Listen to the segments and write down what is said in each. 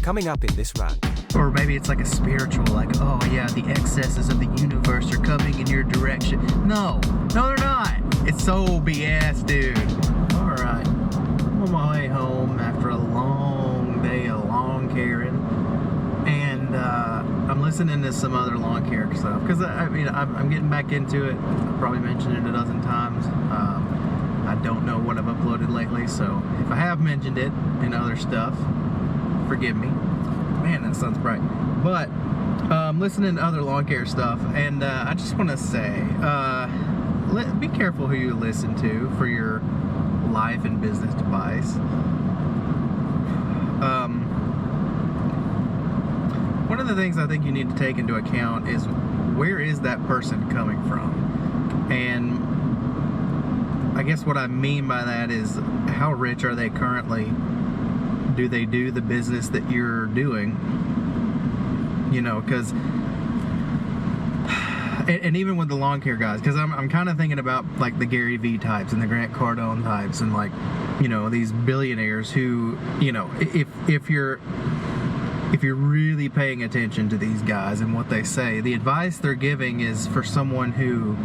Coming up in this rant. Or maybe it's like a spiritual, like, oh yeah, the excesses of the universe are coming in your direction. No, they're not. It's so BS, dude. Alright, I'm on my way home after a long day of lawn caring. And I'm listening to some other lawn care stuff. Because, I'm getting back into it. I've probably mentioned it a dozen times. I don't know what I've uploaded lately, so if I have mentioned it in other stuff, forgive me. Man, that sun's bright. But listening to other lawn care stuff, and I just want to say, be careful who you listen to for your life and business advice. One of the things I think you need to take into account is, where is that person coming from? And I guess what I mean by that is, how rich are they currently? Do they do the business that you're doing? You know, because, and even with the lawn care guys, because I'm kind of thinking about like the Gary Vee types and the Grant Cardone types, and like, you know, these billionaires who, you know, if you're really paying attention to these guys and what they say, the advice they're giving is for someone who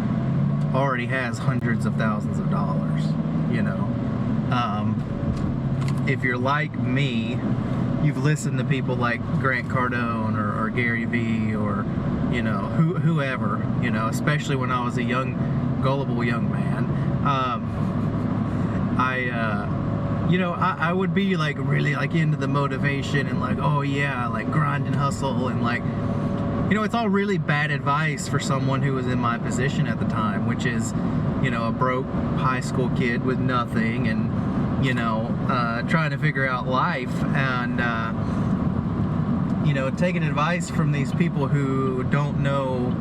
already has hundreds of thousands of dollars, you know. If you're like me, you've listened to people like Grant Cardone or Gary Vee, or, you know, whoever, you know, especially when I was a young, gullible young man. I would be like really like into the motivation and like, oh yeah, like grind and hustle, and like, you know, it's all really bad advice for someone who was in my position at the time, which is, you know, a broke high school kid with nothing, and, you know, trying to figure out life, and, you know, taking advice from these people who don't know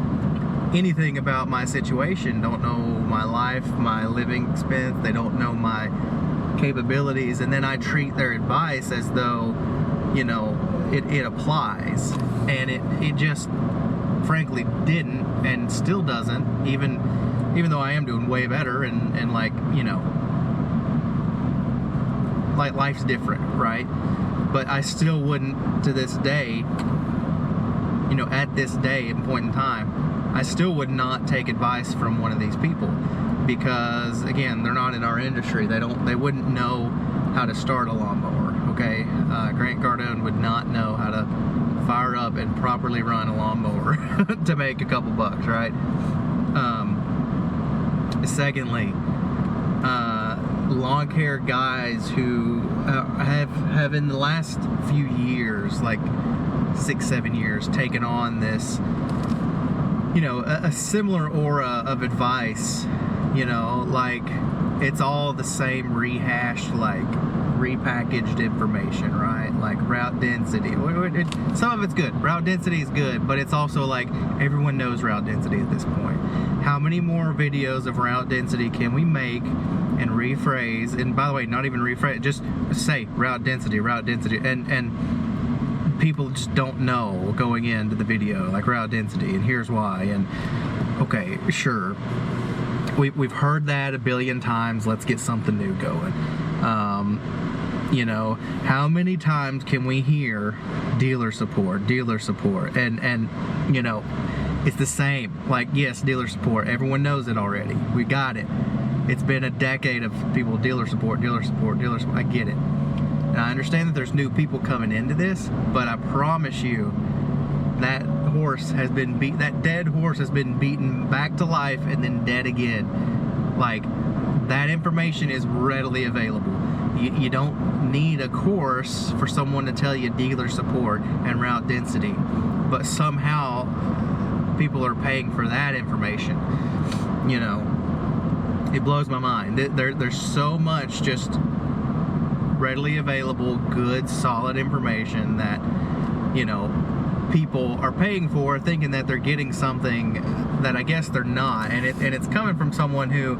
anything about my situation, don't know my life, my living expense, they don't know my capabilities, and then I treat their advice as though, you know, it applies, and it just frankly didn't, and still doesn't, even though I am doing way better, and like, you know, like life's different, right? But I still wouldn't, to this day, you know, at this day and point in time, I still would not take advice from one of these people, because again, they're not in our industry. They wouldn't know how to start a lawnmower, okay? Grant Cardone would not know how to fire up and properly run a lawnmower to make a couple bucks, right? Secondly, lawn care guys who have in the last few years, like 6-7 years, taken on this, you know, a similar aura of advice, you know, like it's all the same rehashed, like repackaged information, right? Like route density. Some of it's good. Route density is good, but it's also like everyone knows route density at this point. How many more videos of route density can we make and rephrase? And by the way, not even rephrase, just say route density, and people just don't know going into the video, like route density, and here's why. And okay, sure, we've heard that a billion times. Let's get something new going. You know, how many times can we hear dealer support, and you know, it's the same. Like, yes, dealer support, everyone knows it already. We got it. It's been a decade of people, dealer support. I get it. And I understand that there's new people coming into this, but I promise you, that horse has been that dead horse has been beaten back to life and then dead again. Like, that information is readily available. You don't need a course for someone to tell you dealer support and route density, but somehow people are paying for that information. You know, it blows my mind. There's so much just readily available, good, solid information that, you know, people are paying for, thinking that they're getting something that I guess they're not, and it's coming from someone who,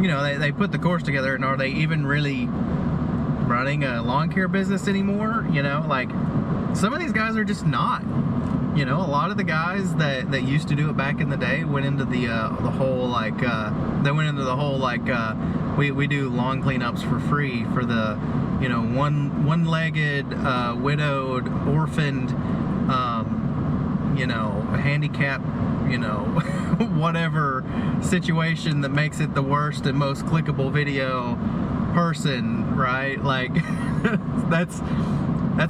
you know, they put the course together, and are they even really running a lawn care business anymore? You know, like, some of these guys are just not. You know, a lot of the guys that used to do it back in the day went into the whole like they went into the whole like we do lawn cleanups for free for the, you know, one-legged, widowed, orphaned, you know, handicapped, you know, whatever situation that makes it the worst and most clickable video person, right? Like that's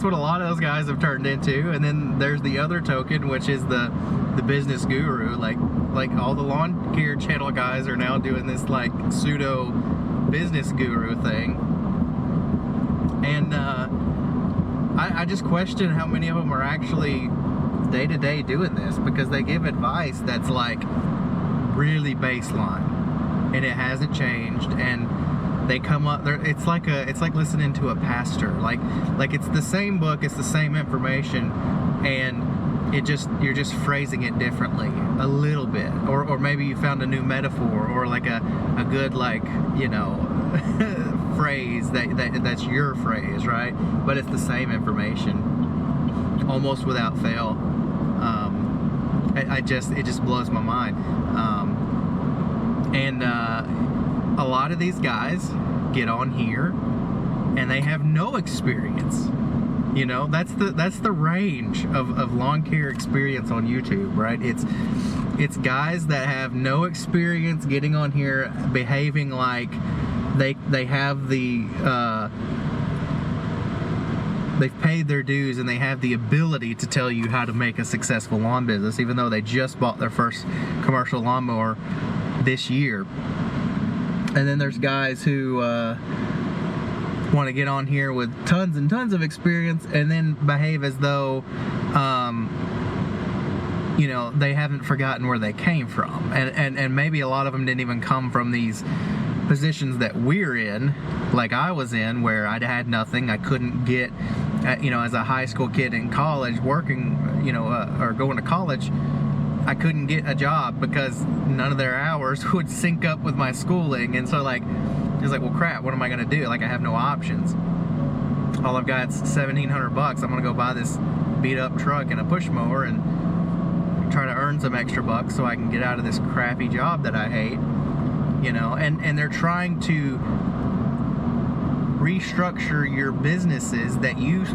what a lot of those guys have turned into. And then there's the other token, which is the business guru. Like all the lawn care channel guys are now doing this like pseudo business guru thing. And I just question how many of them are actually day-to-day doing this, because they give advice that's like really baseline and it hasn't changed, and they come up there, it's like listening to a pastor, like it's the same book, it's the same information, and you're just phrasing it differently a little bit, or maybe you found a new metaphor or like a good, like, you know, phrase that's your phrase, right? But it's the same information almost without fail. It just blows my mind. And a lot of these guys get on here and they have no experience. You know, that's the range of lawn care experience on YouTube, right? It's guys that have no experience getting on here, behaving like they have the they've paid their dues and they have the ability to tell you how to make a successful lawn business, even though they just bought their first commercial lawnmower this year. And then there's guys who want to get on here with tons and tons of experience and then behave as though you know, they haven't forgotten where they came from, and maybe a lot of them didn't even come from these positions that we're in, like I was in, where I had nothing. I couldn't get, you know, as a high school kid in college working, you know, or going to college, I couldn't get a job because none of their hours would sync up with my schooling. And so like, it's like, well, crap, what am I going to do? Like, I have no options. All I've got is $1,700 bucks. I'm going to go buy this beat up truck and a push mower and try to earn some extra bucks so I can get out of this crappy job that I hate. You know, and they're trying to restructure your businesses that you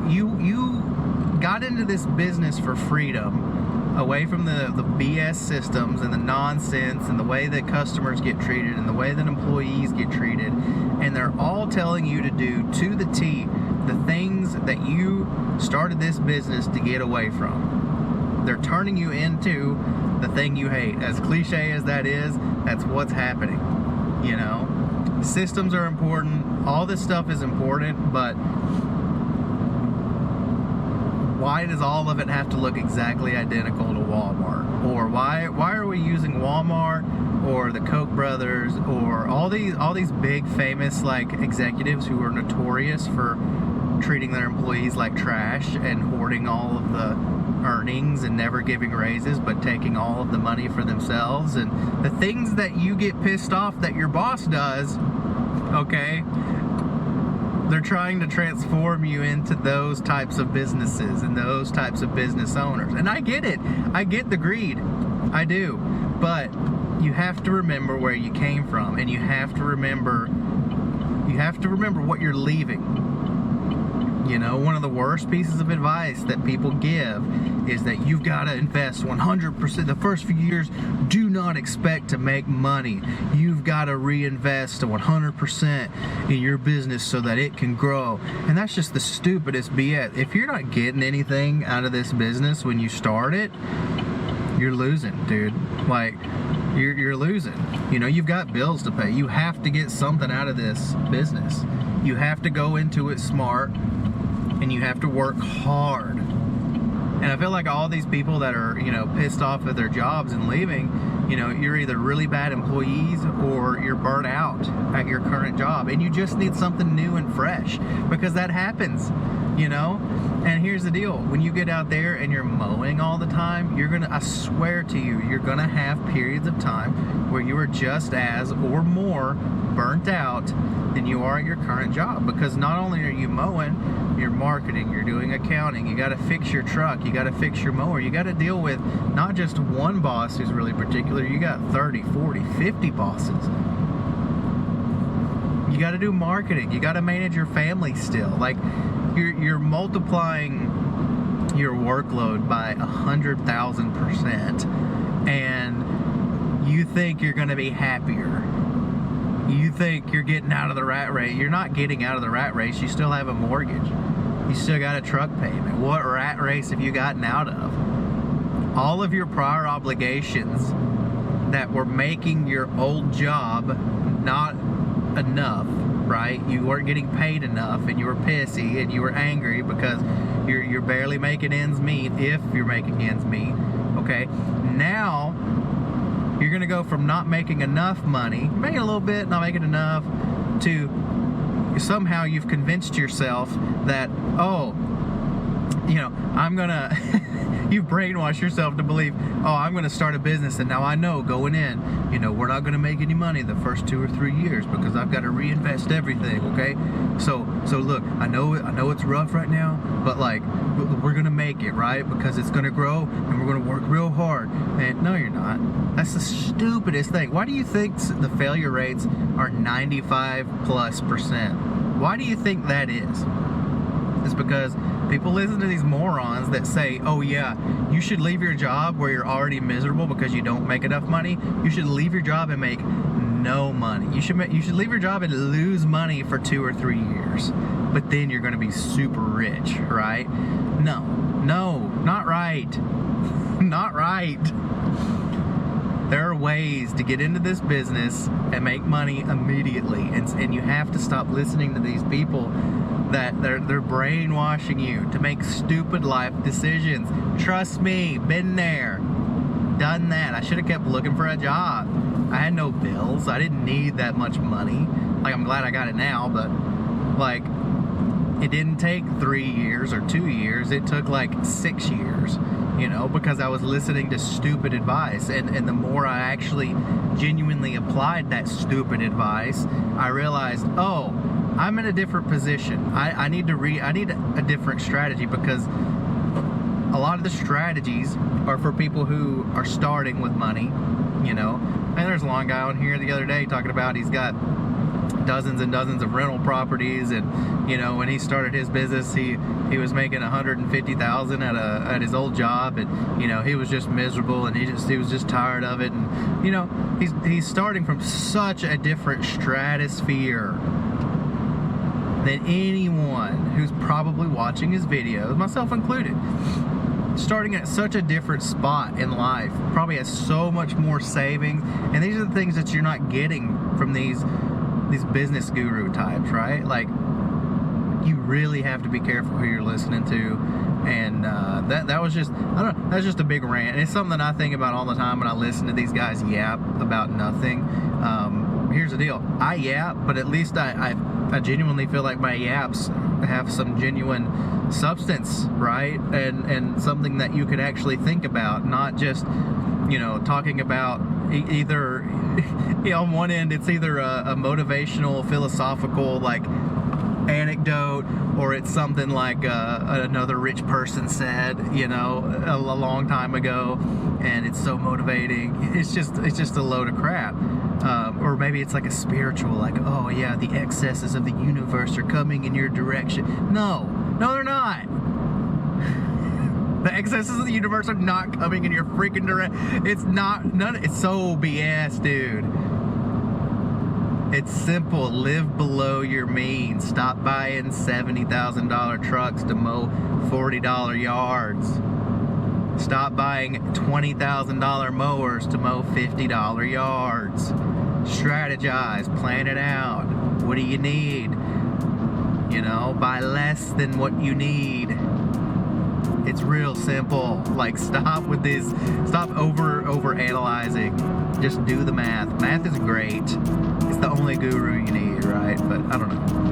got into this business for freedom, away from the BS systems and the nonsense and the way that customers get treated and the way that employees get treated, and they're all telling you to do to the T the things that you started this business to get away from. They're turning you into the thing you hate. As cliche as that is, that's what's happening. You know, systems are important, all this stuff is important, but why does all of it have to look exactly identical to Walmart? Or why are we using Walmart or the Koch brothers or all these big famous like executives who are notorious for treating their employees like trash and hoarding all of the earnings and never giving raises, but taking all of the money for themselves, and the things that you get pissed off that your boss does, okay, they're trying to transform you into those types of businesses and those types of business owners. And I get it, I get the greed, I do, but you have to remember where you came from, and you have to remember what you're leaving. You know, one of the worst pieces of advice that people give is that you've got to invest 100%. The first few years, do not expect to make money. You've got to reinvest 100% in your business so that it can grow. And that's just the stupidest BS. If you're not getting anything out of this business when you start it, you're losing, dude. Like, you're losing. You know, you've got bills to pay. You have to get something out of this business. You have to go into it smart, and you have to work hard. And I feel like all these people that are, you know, pissed off at their jobs and leaving, you know, you're either really bad employees or you're burnt out at your current job, and you just need something new and fresh, because that happens, you know. And here's the deal. When you get out there and you're mowing all the time, I swear to you, you're going to have periods of time where you are just as or more burnt out than you are at your current job. Because not only are you mowing, you're marketing, you're doing accounting, you got to fix your truck, you got to fix your mower, you got to deal with not just one boss who's really particular, you got 30, 40, 50 bosses. You got to do marketing, you got to manage your family still. Like, you're multiplying your workload by 100,000%, and you think you're going to be happier. You think you're getting out of the rat race. You're not getting out of the rat race. You still have a mortgage. You still got a truck payment. What rat race have you gotten out of? All of your prior obligations that were making your old job not enough, right? You weren't getting paid enough, and you were pissy, and you were angry because you're barely making ends meet, if you're making ends meet. Okay, now you're gonna go from not making enough money, making a little bit, not making enough, to somehow you've convinced yourself that, oh, you know, I'm gonna you've brainwashed yourself to believe, oh, I'm gonna start a business, and now I know going in, you know, we're not gonna make any money the first 2 or 3 years because I've got to reinvest everything. Okay, so look, I know it's rough right now, but like, we're gonna make it, right? Because it's gonna grow, and we're gonna work real hard. And no, you're not. That's the stupidest thing. Why do you think the failure rates are 95+%? Why do you think that is? It's because people listen to these morons that say, oh yeah, you should leave your job where you're already miserable because you don't make enough money. You should leave your job and make no money. You should leave your job and lose money for 2 or 3 years, but then you're going to be super rich, right? No, not right. Not right. There are ways to get into this business and make money immediately, and you have to stop listening to these people that they're brainwashing you to make stupid life decisions. Trust me, been there, done that. I should have kept looking for a job. I had no bills. I didn't need that much money. Like, I'm glad I got it now, but like, it didn't take 3 years or 2 years. It took like 6 years, you know, because I was listening to stupid advice. And the more I actually genuinely applied that stupid advice, I realized, oh, I'm in a different position. I need a different strategy, because a lot of the strategies are for people who are starting with money, you know. And there's a long guy on here the other day talking about he's got dozens and dozens of rental properties, and you know, when he started his business, he was making $150,000 at his old job, and you know, he was just miserable, and he was just tired of it, and you know, he's starting from such a different stratosphere than anyone who's probably watching his videos, myself included. Starting at such a different spot in life, probably has so much more savings, and these are the things that you're not getting from these business guru types, right? Like, you really have to be careful who you're listening to, and that was just, I don't know, that's just a big rant. And it's something that I think about all the time when I listen to these guys yap about nothing. Here's the deal: I yap, but at least I genuinely feel like my yaps have some genuine substance, right? And something that you could actually think about, not just, you know, talking about either on one end it's either a motivational, philosophical, like, anecdote, or it's something like another rich person said, you know, a long time ago, and it's so motivating. It's just a load of crap. Or maybe it's like a spiritual, like, oh yeah, the excesses of the universe are coming in your direction. No, they're not. The excesses of the universe are not coming in your freaking direction. It's so BS, dude. It's simple. Live below your means. Stop buying $70,000 trucks to mow $40 yards. Stop buying $20,000 mowers to mow $50 yards. Strategize. Plan it out. What do you need? You know, buy less than what you need. It's real simple. Like, stop with this. Stop over analyzing. Just do the math. Math is great. It's the only guru you need, right? But I don't know.